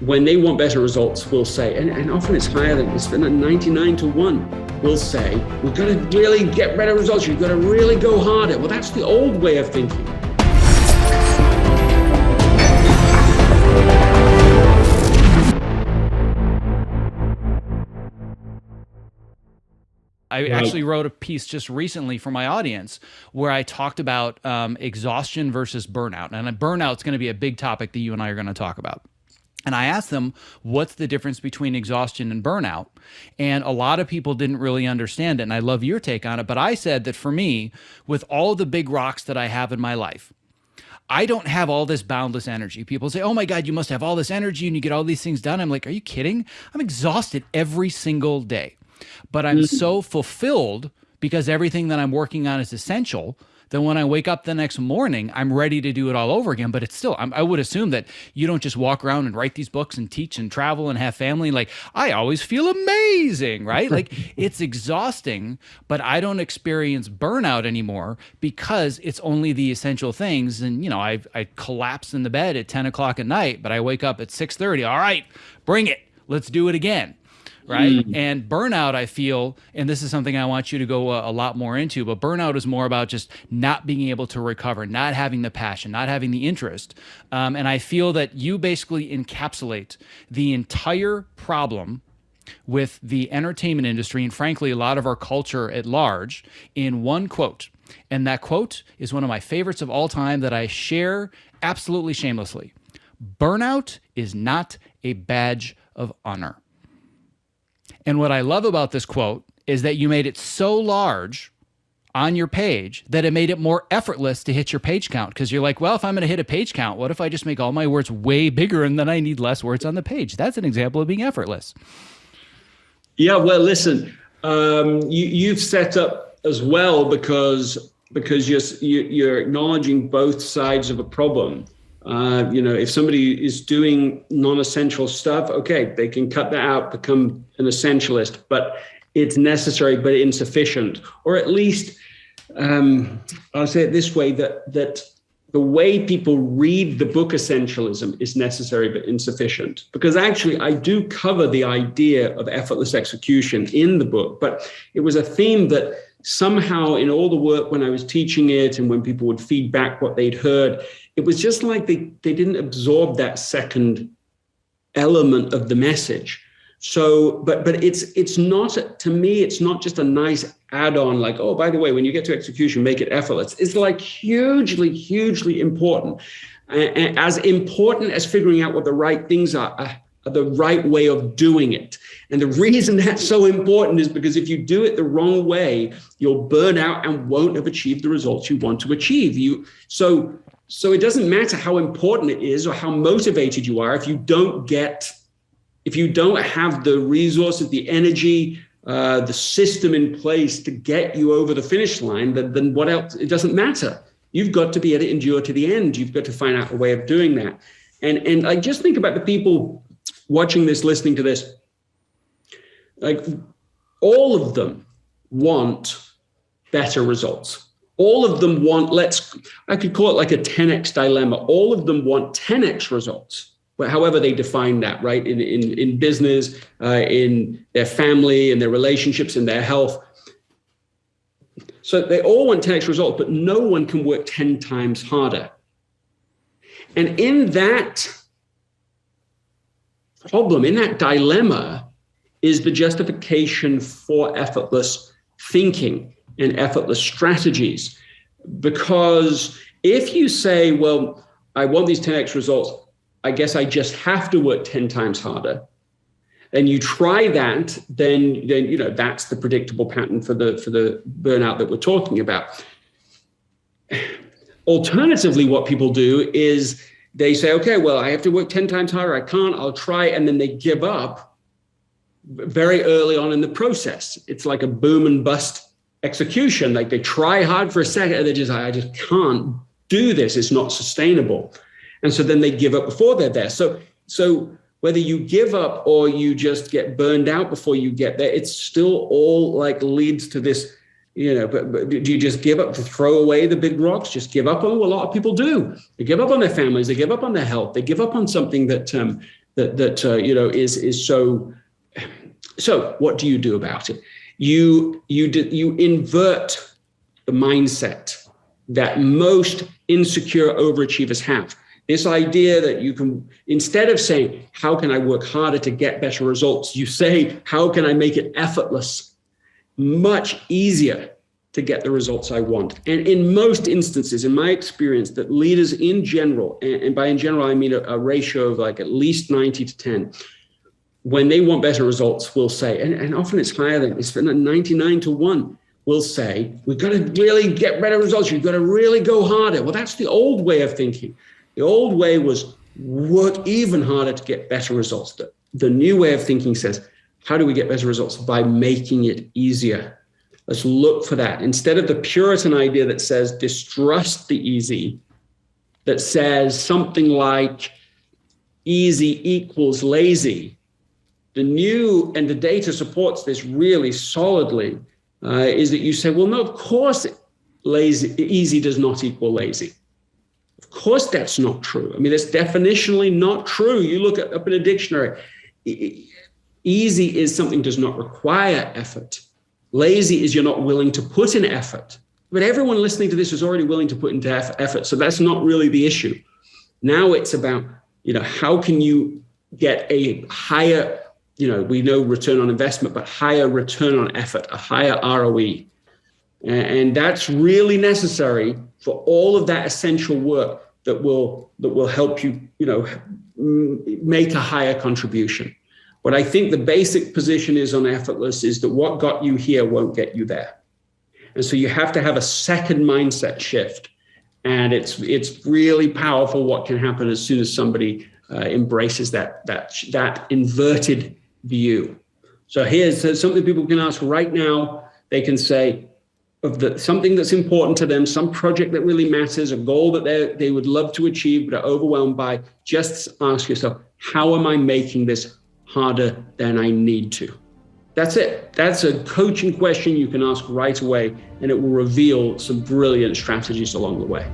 when they want better results, will say, and often it's higher than it's been 99 to 1, will say, we've got to really get better results. You've got to really go harder. Well, that's the old way of thinking. I actually wrote a piece just recently for my audience where I talked about exhaustion versus burnout. And burnout's going to be a big topic that you and I are going to talk about. And I asked them, what's the difference between exhaustion and burnout? And a lot of people didn't really understand it. And I love your take on it. But I said that for me, with all the big rocks that I have in my life, I don't have all this boundless energy. People say, oh my God, you must have all this energy and you get all these things done. I'm like, are you kidding? I'm exhausted every single day. But I'm so fulfilled because everything that I'm working on is essential that when I wake up the next morning, I'm ready to do it all over again. But it's still, I would assume that you don't just walk around and write these books and teach and travel and have family. Like, I always feel amazing, right? Like, it's exhausting, but I don't experience burnout anymore because it's only the essential things. And, you know, I collapse in the bed at 10 o'clock at night, but I wake up at 6:30. All right, bring it. Let's do it again. Right. And burnout, I feel, and this is something I want you to go a lot more into, but burnout is more about just not being able to recover, not having the passion, not having the interest. And I feel that you basically encapsulate the entire problem with the entertainment industry and, frankly, a lot of our culture at large in one quote. And that quote is one of my favorites of all time that I share absolutely shamelessly. Burnout is not a badge of honor. And what I love about this quote is that you made it so large on your page that it made it more effortless to hit your page count. Because you're like, well, if I'm going to hit a page count, what if I just make all my words way bigger and then I need less words on the page? That's an example of being effortless. Yeah, well, listen, you've set up as well because you're acknowledging both sides of a problem. If somebody is doing non-essential stuff, okay, they can cut that out, become an essentialist, but it's necessary, but insufficient. Or at least, I'll say it this way, that the way people read the book Essentialism is necessary, but insufficient. Because actually, I do cover the idea of effortless execution in the book, but it was a theme that somehow in all the work when I was teaching it and when people would feed back what they'd heard, it was just like they didn't absorb that second element of the message. So, but it's not, to me, it's not just a nice add-on like, oh, by the way, when you get to execution, make it effortless. It's like hugely, hugely important. And as important as figuring out what the right things are the right way of doing it. And the reason that's so important is because if you do it the wrong way, you'll burn out and won't have achieved the results you want to achieve. So it doesn't matter how important it is or how motivated you are if you don't have the resources, the energy, the system in place to get you over the finish line, then what else? It doesn't matter. You've got to be able to endure to the end. You've got to find out a way of doing that. And I just think about the people watching this, listening to this, like all of them want better results. All of them want, I could call it like a 10x dilemma. All of them want 10x results, however they define that, right? In business, in their family, in their relationships, in their health. So they all want 10x results, but no one can work 10 times harder. And in that problem, in that dilemma, is the justification for effortless thinking and effortless strategies. Because if you say, well, I want these 10x results, I guess I just have to work 10 times harder, and you try that, then that's the predictable pattern for the burnout that we're talking about. Alternatively, what people do is they say, okay, well, I have to work 10 times harder. I can't, I'll try. And then they give up very early on in the process. It's like a boom and bust execution. Like they try hard for a second and I just can't do this. It's not sustainable. And so then they give up before they're there. So whether you give up or you just get burned out before you get there, it's still all like leads to this, but do you just give up to throw away the big rocks? Just give up on what a lot of people do. They give up on their families. They give up on their health. They give up on something that is so. So what do you do about it? You invert the mindset that most insecure overachievers have. This idea that you can, instead of saying, how can I work harder to get better results? You say, how can I make it effortless? Much easier to get the results I want. And in most instances, in my experience, that leaders in general, and by in general, I mean a ratio of like at least 90 to 10, when they want better results, will say, and often it's higher than it's 99 to 1, will say, we've got to really get better results. You've got to really go harder. Well, that's the old way of thinking. The old way was work even harder to get better results. The new way of thinking says, how do we get better results? By making it easier. Let's look for that. Instead of the Puritan idea that says distrust the easy, that says something like easy equals lazy, the new, and the data supports this really solidly, is that you say, well, no, of course easy does not equal lazy. Of course that's not true. I mean, that's definitionally not true. You look up in a dictionary, easy is something does not require effort. Lazy is you're not willing to put in effort. But everyone listening to this is already willing to put into effort, so that's not really the issue. Now it's about, how can you get a higher, we know return on investment, but higher return on effort, a higher ROE. And that's really necessary for all of that essential work that will help you, make a higher contribution. What I think the basic position is on Effortless is that what got you here won't get you there. And so you have to have a second mindset shift. And it's really powerful what can happen as soon as somebody embraces that inverted view. So here's something people can ask right now. They can say, something that's important to them, some project that really matters, a goal that they would love to achieve but are overwhelmed by, just ask yourself, how am I making this harder than I need to? That's it. That's a coaching question you can ask right away, and it will reveal some brilliant strategies along the way.